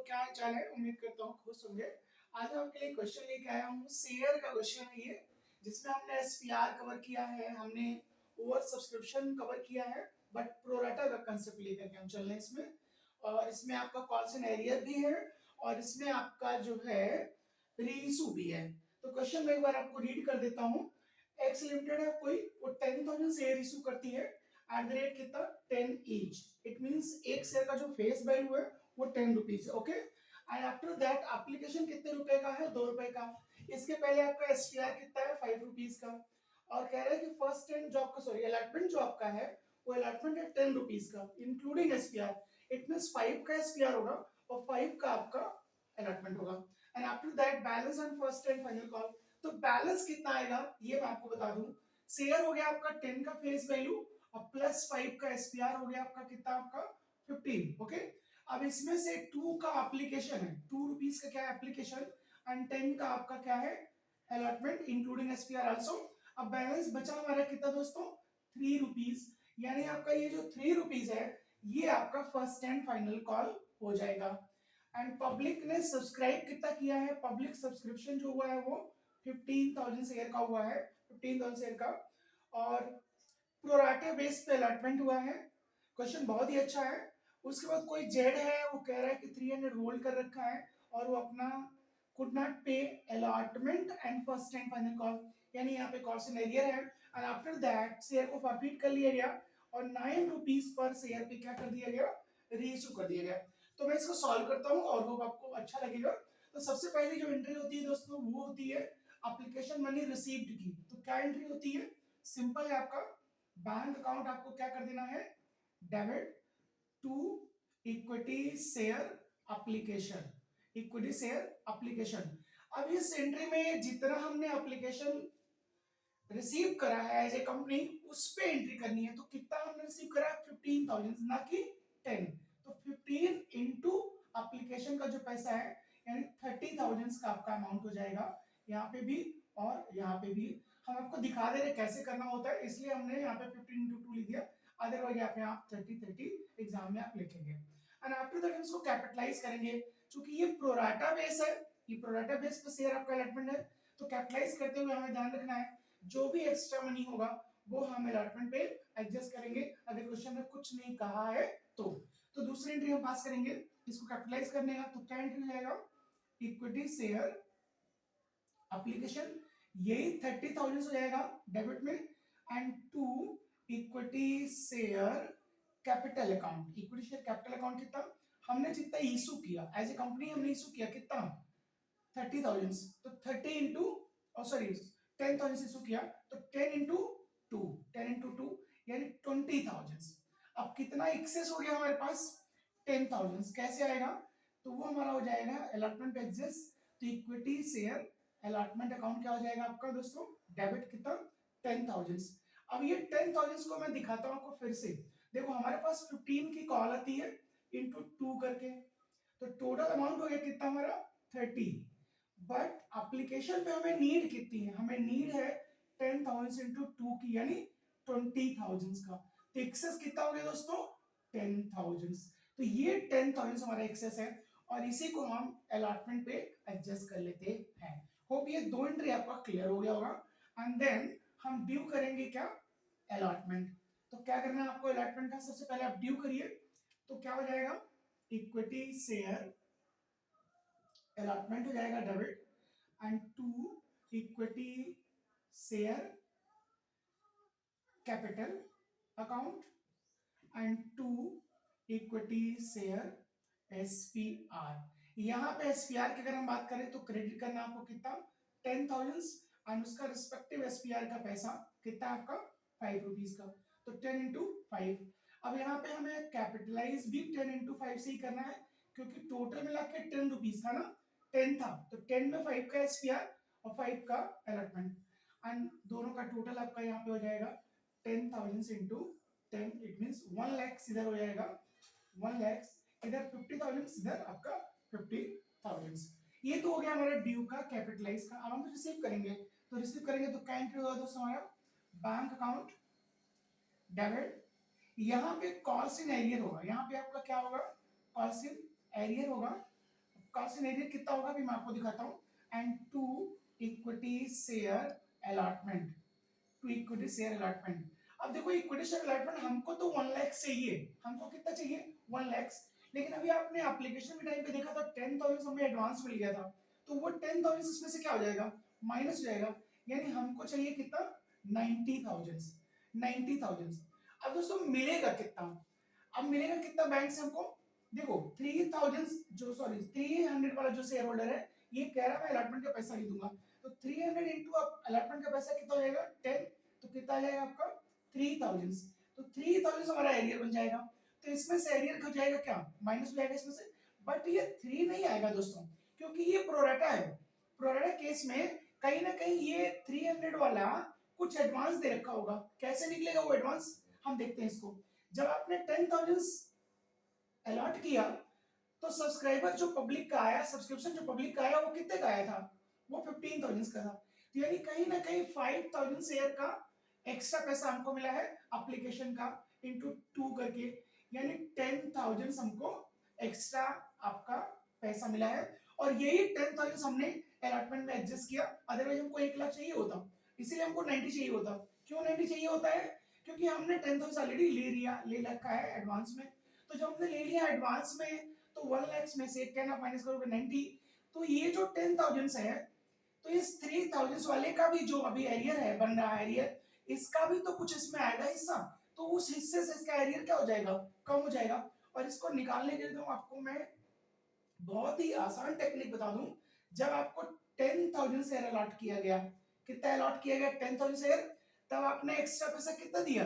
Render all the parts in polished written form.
क्या हाल चाल है? उम्मीद करता हूँ खुश होंगे। आज मैं आपके लिए क्वेश्चन लेके आया हूँ, शेयर का क्वेश्चन है ये, जिसमें हमने एसपीआर कवर किया है, हमने ओवर सब्सक्रिप्शन कवर किया है, बट प्रोराटा का कंसेप्ट लेकर के हम चल रहे हैं इसमें। और इसमें आपका कॉल्स एंड एरियर भी है और इसमें आपका जो है रीइशू भी है। तो क्वेश्चन मैं एक बार आपको रीड कर देता हूँ। एक्स लिमिटेड है कोई, वो 10,000 शेयर इशू करती है एट द रेट कितना 10 ईच। इट मींस एक शेयर का जो फेस वैल्यू है वो 10 रुपीज है। Okay, and after that application कितने रुपए का है? 2 रुपए का। इसके पहले आपका एसपीआर कितना है? 5 रुपीज का। और कह रहा है कि फर्स्ट टाइम जॉब का, सॉरी अलॉटमेंट जो आपका है वो अलॉटमेंट है 10 रुपीज का इंक्लूडिंग एसपीआर। इट मींस 5 का एसपीआर होगा और 5 का आपका अलॉटमेंट होगा। And after that balance on first and final call. तो बैलेंस कितना आएगा ये मैं आपको बता दूं। शेयर हो गया आपका 10 का फेस वैल्यू और प्लस 5 का एसपीआर हो गया आपका कितना? आपका 15। ओके, अब इसमें से 2 का एप्लीकेशन है, 2 रुपीज का क्या है एप्लीकेशन, एंड 10 का आपका क्या है अलॉटमेंट इंक्लूडिंग एसपीआर आल्सो। अब बैलेंस बचा हमारा कितना दोस्तों? 3 रुपीज। यानी आपका ये जो 3 रुपीज है ये आपका फर्स्ट एंड फाइनल कॉल हो जाएगा। एंड पब्लिक ने सब्सक्राइब कितना किया है? पब्लिक सब्सक्रिप्शन जो हुआ है वो 15,000 शेयर का हुआ है, 15,000 शेयर का। और प्रोराटा बेस पे अलॉटमेंट हुआ है। क्वेश्चन बहुत ही अच्छा है। उसके बाद कोई जेड है, वो कह रहा है कि 300 होल्ड कर रखा है और वो अपना कुड नॉट पे allotment and first and final call, यानी यहाँ पे कॉल्स एरियर है। एंड आफ्टर दैट शेयर को फॉरफिट कर लिया गया और 9 रुपीज पर शेयर पे क्या कर दिया गया? रीइशू कर दिया गया। तो मैं इसको सॉल्व करता हूँ और होप आपको अच्छा लगेगा। तो सबसे पहली जो एंट्री होती है दोस्तों वो होती है एप्लीकेशन मनी रिसीव्ड की। तो क्या एंट्री होती है? सिंपल है आपका, बैंक अकाउंट आपको क्या कर देना है? Debit to equity share application, equity share application. अब इस एंट्री में जितना हमने एप्लीकेशन रिसीव करा है एज ए कंपनी उस पे एंट्री करनी है। तो कितना हमने रिसीव करा है? 15,000 ना कि 10। तो 15 इंटू एप्लीकेशन का जो पैसा है यानी 30,000 का आपका अमाउंट हो जाएगा यहाँ पे भी और यहाँ पे भी। हम आपको दिखा दे रहे कैसे करना होता है इसलिए हमने यहाँ पे 15 इंटू 2 लिख दिया। अदरवाइज यहाँ पे आप 30 एग्जाम में आप लिखेंगे। एंड आफ्टर दैट इसको कैपिटलाइज करेंगे। चूंकि ये प्रोराटा बेस है, ये प्रोराटा बेस पे शेयर आपका अलॉटमेंट है, तो कैपिटलाइज करते हुए हमें ध्यान रखना है जो भी एक्स्ट्रा मनी होगा वो हम अलॉटमेंट पे एडजस्ट करेंगे अगर क्वेश्चन में कुछ नहीं कहा है तो। तो दूसरी एंट्री हम पास करेंगे, इसको कैपिटलाइज करने का। तो क्या एंट्री जाएगा? इक्विटी शेयर एप्लीकेशन, यही 30,000 हो जाएगा डेबिट में। And to equity share capital account, equity share capital account कितना हमने जितना इशू किया एज ए कंपनी हमने इशू किया कितना? 30,000। तो 30 इंटू सॉरी 10,000 इशू किया तो 10 इंटू 2, 10 इंटू 2 यानी 20,000। अब कितना एक्सेस हो गया हमारे पास? 10,000। कैसे आएगा? तो वो हमारा हो जाएगा अलॉटमेंट एडजस्ट। तो इक्विटी शेयर अलॉटमेंट अकाउंट क्या हो जाएगा आपका दोस्तों? डेबिट कितना? 10,000। अब ये 10,000 को मैं दिखाता हूं आपको फिर से। देखो हमारे पास 15 की कॉल आती है इंटू 2 करके, तो टोटल अमाउंट हो गया कितना हमारा? 30। बट एप्लीकेशन पे हमें नीड कितनी है? हमें नीड है 10,000 इंटू 2 की यानी 20,000 का। तो एक्सेस कितना हो गया दोस्तों? 10,000। तो ये 10,000 हमारा एक्सेस है और इसी को हम अलॉटमेंट पे एडजस्ट कर लेते हैं। होप ये दो एंट्री आपका क्लियर हो गया होगा। एंड देन हम ड्यू करेंगे क्या? अलॉटमेंट। तो क्या करना है आपको अलॉटमेंट का? सबसे पहले आप ड्यू करिए। तो क्या हो जाएगा? इक्विटी शेयर अलॉटमेंट हो जाएगा debit and to equity share capital account and to equity share SPR. यहां पे एसपीआर की अगर हम बात करें तो क्रेडिट करना आपको कितना? 10,000 एंड उसका रिस्पेक्टिव एसपीआर का पैसा कितना आपका? 5 रुपीज का। तो 10 इंटू 5। अब यहाँ पे हमें कैपिटलाइज भी 10 इंटू 5 से ही करना है क्योंकि टोटल मिला के 10 रुपीज था ना, 10 था तो 10 में 5 का एसपीआर और 5 का अलॉटमेंट एंड दोनों का टोटल आपका यहाँ पे हो जाएगा 10,000 इंटू 10। इट मींस 1 लाख इधर हो जाएगा, 1 लाख इधर, 50,000 इधर आपका 50,000। ये तो हो गया हमारा ड्यू का कैपिटलाइज का। अब हम रिसीव करेंगे। तो रिसीव करेंगे तो क्या एंट्री होगा दोस्तों? हमारा बैंक अकाउंट डेबिट, यहाँ पे कॉल्स इन एरियर होगा, यहाँ पे आपका क्या होगा? कॉल्स इन एरियर होगा कॉस्ट इन एरियर कितना होगा अभी मैं आपको दिखाता हूँ, and to equity share allotment, to equity share allotment. अब देखो इक्विटी शेयर अलॉटमेंट हमको तो 1 लाख चाहिए, हमको कितना चाहिए 1 लाख, लेकिन अभी आपने एप्लीकेशन के टाइम पे देखा था 10,000 हमें एडवांस मिल गया था, तो वो 10,000 इसमें से क्या हो जाएगा, माइनस हो जाएगा, यानी हमको चाहिए कितना 90,000, 90,000। अब दोस्तों मिलेगा कितना, अब मिलेगा कितना बैंक से हमको, देखो 3,000 जो सॉरी 300 वाला जो शेयर होल्डर है ये कह रहा है मैं अलॉटमेंट का पैसा नहीं दूंगा, तो 300 इंटू अलॉटमेंट का पैसा कितना हो जाएगा 10, तो कितना आ जाएगा आपका 3,000, तो 3,000 हमारा एरियर बन जाएगा, तो इसमें से एरियर हो जाएगा क्या माइनस हो जाएगा इसमें से, बट ये 3 नहीं आएगा दोस्तों, क्योंकि ये प्रोरेटा है, प्रोरेटा केस में कहीं ना कहीं ये 300 वाला कुछ एडवांस दे रखा होगा, कैसे निकलेगा वो एडवांस हम देखते हैं इसको। जब आपने 10,000 अलॉट किया तो सब्सक्राइबर जो पब्लिक का आया, सब्सक्रिप्शन जो पब्लिक का आया वो कितने का आया था, वो 15,000 का था, तो यानी कहीं ना कहीं 5,000 शेयर का एक्स्ट्रा पैसा हमको मिला है एप्लीकेशन का इंटू 2 करके, यानी 10,000 हमको एक्स्ट्रा आपका पैसा मिला है, और यही 10,000 हमने अलॉटमेंट में एडजस्ट किया, अदरवाइज हमको 1 लाख चाहिए होता, इसीलिए हमको 90 चाहिए होता। क्यों 90 चाहिए होता है, क्योंकि हमने 10,000 ऑलरेडी ले रखा है एडवांस में, तो जब हमने ले लिया एडवांस में तो 1 लाख में से 10 आप माइनस करोगे 90, तो ये जो 10,000 है, तो इस 3,000 वाले का भी जो अभी एरियर है बन रहा है एरियर, इसका भी तो कुछ इसमें आएगा हिस्सा, तो उस हिस्से से इसका एरियर क्या हो जाएगा, कम हो जाएगा, और इसको निकालने के लिए तो आपको मैं बहुत ही आसान टेक्निक बता दूं, जब आपको 10,000 शेयर अलॉट किया गया, कितना अलॉट किया गया 10,000 शेयर, तब आपने एक्स्ट्रा पैसा कितना दिया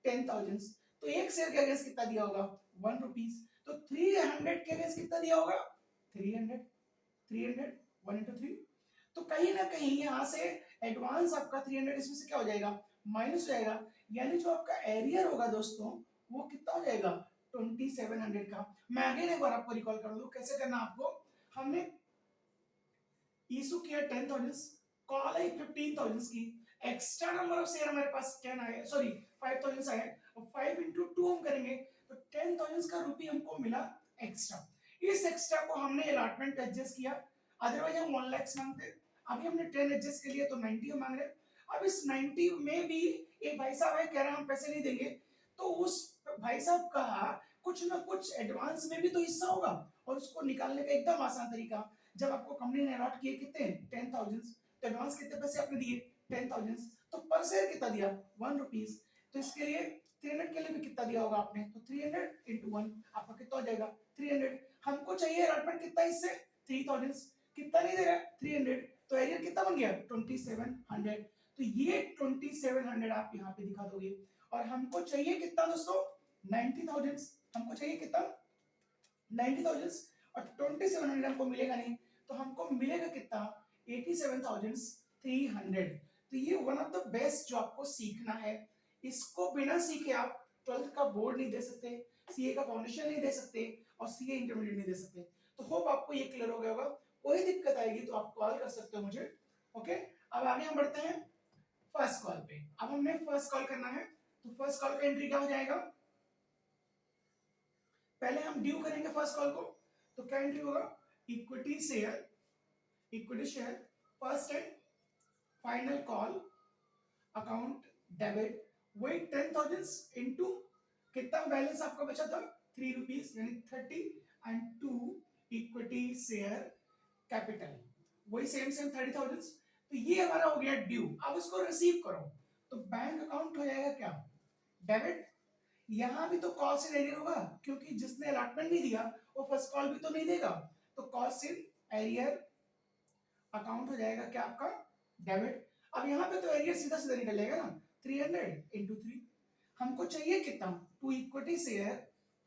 10,000, तो एक शेयर के अगेंस्ट कितना दिया होगा 1 रुपीज, तो 300 के अगेंस्ट कितना दिया होगा 300, 300 1 into 3, तो कहीं ना कहीं यहाँ से एडवांस आपका 300 इसमें से क्या हो जाएगा माइनस हो जाएगा, यानी जो आपका एरियर होगा दोस्तों वो कितना हो जाएगा 2,700 का। मैं अगेन एक बार आपको रिकॉल कर दूं कैसे करना आपको, हमने इशू किया 10,000, कॉल आई 15,000 की, एक्स्ट्रा नंबर ऑफ शेयर हमारे पास 10 आए, सॉरी 5,000 आए, और 5 into 2 हम करेंगे तो 10,000 का रुपी हमको मिला एक्स्ट्रा, इस एक्स्ट्रा को हमने अलॉटमेंट एडजस्ट किया, अदरवाइज हम 1 लाख मांगते, अभी हमने 10 एडजस्ट के लिए तो 90 हम मांग रहे, अब इस 90 में भी एक भाई साहब है कह रहे हैं हम पैसे नहीं देंगे, तो उस भाई साहब का कुछ ना कुछ एडवांस में भी तो हिस्सा होगा, और उसको निकालने का एकदम आसान तरीका, जब आपको कंपनी ने अलॉट किए कितने 10,000, तो एडवांस कितने पैसे आपने दिए 10,000, तो पर शेयर कितना दिया 1 रुपीज, तो इसके लिए 300 के लिए भी कितना दिया होगा आपने, तो 300 into 1 आपका कितना हो जाएगा 300, हमको चाहिए अलॉटमेंट कितना इससे 3,000, कितना नहीं दे रहा है 300, तो एरियर कितना बन गया 2,700, तो ये 2,700 आप यहाँ पे दिखा दोगे, और हमको चाहिए कितना दोस्तों 90,000, हमको चाहिए कितना 90,000, और 2,700 हमको मिलेगा नहीं, तो हमको मिलेगा कितना 87,300, तो ये वन ऑफ द बेस्ट जो आपको सीखना है, इसको बिना सीखे आप 12th का बोर्ड नहीं दे सकते, सीए का फाउंडेशन नहीं दे सकते, और सीए इंटरमीडिएट नहीं दे सकते, तो होप आपको ये क्लियर हो गया होगा, कोई दिक्कत आएगी तो आप कॉल कर सकते हो मुझे, ओके। अब आगे हम बढ़ते हैं फर्स्ट कॉल पे, अब हमें फर्स्ट कॉल करना है, तो फर्स्ट कॉल का एंट्री क्या हो जाएगा, पहले हम ड्यू करेंगे फर्स्ट कॉल को, तो क्या एंट्री होगा equity share, equity share first and final call account debit, वही 10,000 इंटू कितना बैलेंस आपका बचा था 3 रुपीज यानी 30, एंड 2 इक्विटी शेयर कैपिटल, वही सेम 30,000, तो ये हमारा हो गया ड्यू, अब इसको रिसीव करो, तो बैंक अकाउंट हो जाएगा क्या डेबिट, यहां भी तो कॉस्ट इन एरियर होगा, क्योंकि जिसने अलॉटमेंट नहीं दिया वो फर्स्ट कॉल भी तो नहीं देगा, तो कॉस्ट इन एरियर अकाउंट हो जाएगा क्या आपका डेबिट, अब यहाँ पे तो एरियर सीधा सीधा निकल जाएगा ना 300 into 3, हमको चाहिए कितना to equity share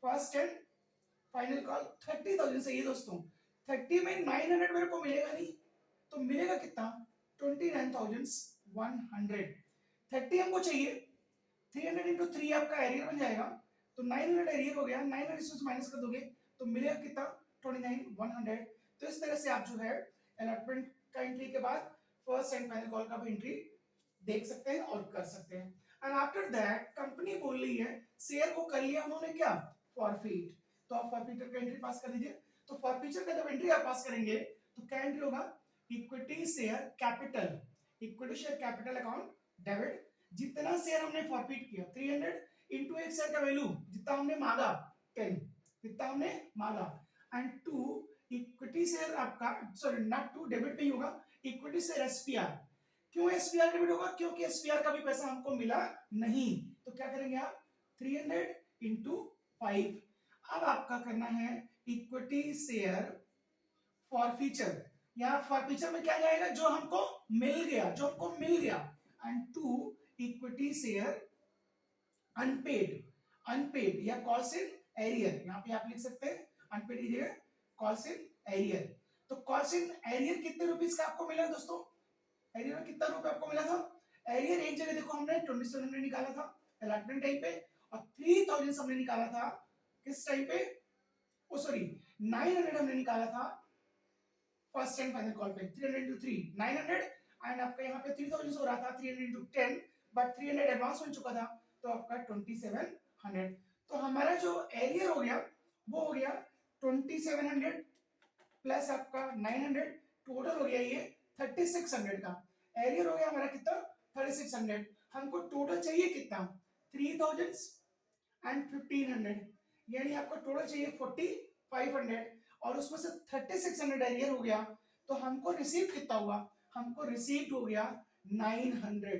first and final call 30,000 चाहिए दोस्तों, 30 में 900 मेरे को मिलेगा नहीं, तो मिलेगा कितना 29,100, 30 हमको चाहिए, 300 into 3 आपका एरियर बन जाएगा, तो 900 एरियर हो गया, 900 इसमें माइनस कर दोगे तो मिलेगा कितना 29,100, तो इस तरह से आप जो है अलॉटमेंट का एंट्री के बाद फर्स्ट एंड फाइनल कॉल का भी एंट्री देख सकते हैं और कर सकते हैं, एंड आफ्टर दैट कंपनी बोल रही है शेयर को कर लिया उन्होंने क्या फॉरफिट, तो आप फॉरफिट का एंट्री पास कर दीजिए, तो फॉर फ्यूचर का जब एंट्री आप पास करेंगे तो क्या एंट्री होगा, equity share capital, equity share capital account debit, जितना शेयर हमने फॉरफिट किया 300 इंटू एक शेयर का वैल्यू जितना हमने मांगा 10, जितना हमने मांगा, एंड टू इक्विटी शेयर आपका, सॉरी नॉट टू, डेबिट नहीं होगा, इक्विटी शेयर एसपीआर। क्यों एसपीआर डेबिट होगा, क्योंकि एसपीआर का भी पैसा हमको मिला नहीं, तो क्या करेंगे आप 300 इंटू 5। अब आपका करना है इक्विटी शेयर फॉर फ्यूचर, यहाँ फॉर फ्यूचर में क्या जाएगा, जो हमको मिल गया, जो हमको मिल गया, and to equity share unpaid, unpaid या कॉल्स इन एरियर, यहाँ पे आप लिख सकते हैं अनपेड की जगह कॉल्स इन एरियर। तो कॉल्स इन एरियर कितने रुपीस का आपको मिला दोस्तों, एरियर में कितना रुपए आपको मिला था, एरियर एक जगह देखो हमने 2700 निकाला था अलॉटमेंट टाइम पे, और 3000 हमने निकाला था किस टाइम पे, ओ सॉरी 900 हमने निकाला था फर्स्ट एंड फाइनल कॉल पे, 300 into 3 900, एंड आपका यहाँ पे 3000 हो रहा था 300 into 10, बट 300 एडवांस हो चुका था तो आपका 2700। तो हमारा जो एरियर हो गया वो हो गया 2700 प्लस आपका 900, टोटल हो गया ये 3600 का, एरियर हो गया हमारा कितना 3600। हमको टोटल चाहिए कितना 3000 एंड 1500, यानी आपको टोटल चाहिए 4500, और उसमें से 3600 एरियर हो गया, तो हमको रिसीव कितना हुआ, हमको रिसीव हो गया 900,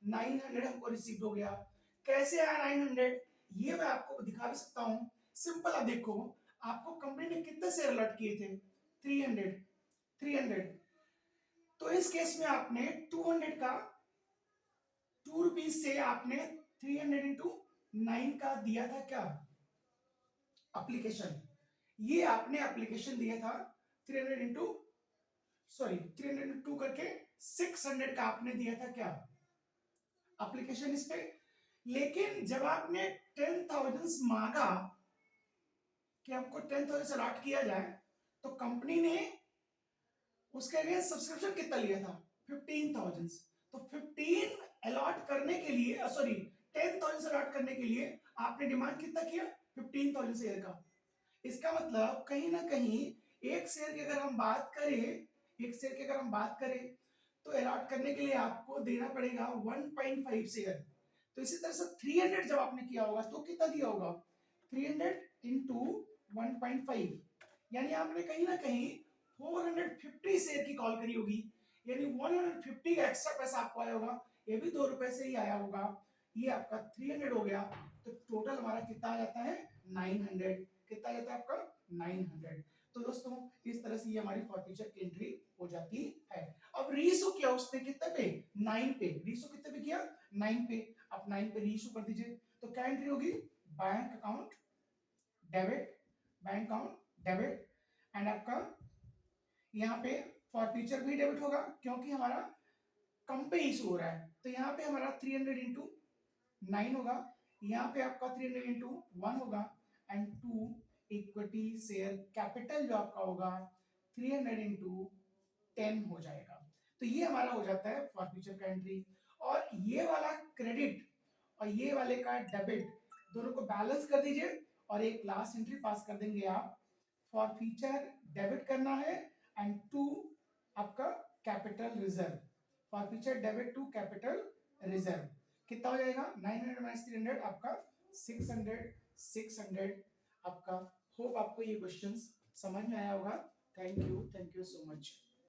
900 हमको रिसीव हो गया। कैसे आया 900, ये मैं आपको दिखा भी सकता हूं, सिंपल। आप देखो आपको कंपनी ने कितने शेयर अलॉट किए थे 300, 300, तो इस केस में आपने 200 का 2 रुपीज से आपने 300 इंटू 9 का दिया था क्या एप्लीकेशन, ये आपने एप्लीकेशन दिया था 300 इंटू, सॉरी 300 इंटू करके 600 का आपने दिया था क्या एप्लीकेशन इस पे। लेकिन जब आपने 10,000 मांगा कि हमको 10,000 अलॉट किया जाए, तो कंपनी ने उसके अगेंस्ट सब्सक्रिप्शन कितना लिया था 15,000, तो 15 अलॉट करने के लिए, सॉरी 10,000 अलॉट करने के लिए आपने डिमांड कितना किया 15,000 शेयर का। इसका मतलब कहीं ना कहीं एक शेयर की अगर हम बात करें, एक शेयर की अगर हम बात करें तो अलॉट करने के लिए आपको देना पड़ेगा 1.5 शेयर। तो इसी तरह से 300 जब आपने किया होगा तो कितना दिया होगा 300 इंटू 1.5, यानी आपने कहीं ना कहीं 450 शेयर की कॉल करी होगी, यानी 150 का एक्स्ट्रा पैसा आपको आया होगा, ये भी 2 रुपए से ही आया होगा, ये आपका 300 हो गया। तो टोटल हमारा कितना आ जाता है 900, कितना जाता है आपका 900। तो दोस्तों इस तरह से ये हमारी फॉरफ्यूचर की एंट्री हो जाती है। अब रीइशू किया उसने कितने पे 9 पे, रीइशू कितने पे किया 9 पे, आप 9 पे रीइशू कर दीजिए, तो क्या एंट्री होगी bank account debit, bank account debit, and आपका यहाँ पे फॉरफ्यूचर भी डेबिट होगा क्योंकि हमारा कम पे इशू हो रहा है, तो यहाँ पे हमारा 300 इंटू 9 होगा, यहाँ पे आपका 300 इंटू 1 होगा, एंड 2 इक्विटी शेयर कैपिटल जो आपका होगा 300 इंटू 10 हो जाएगा। तो ये हमारा हो जाता है फॉर फ्यूचर का एंट्री, और ये वाला क्रेडिट और ये वाले का डेबिट दोनों को बैलेंस कर दीजिए और एक लास्ट एंट्री पास कर देंगे आप, फॉर फ्यूचर डेबिट करना है एंड टू आपका capital reserve, for future debit to capital reserve कितना हो जाएगा 900 माइनस 300 आपका 600, 600 आपका। होप आपको ये क्वेश्चंस समझ में आया होगा। Thank you so much.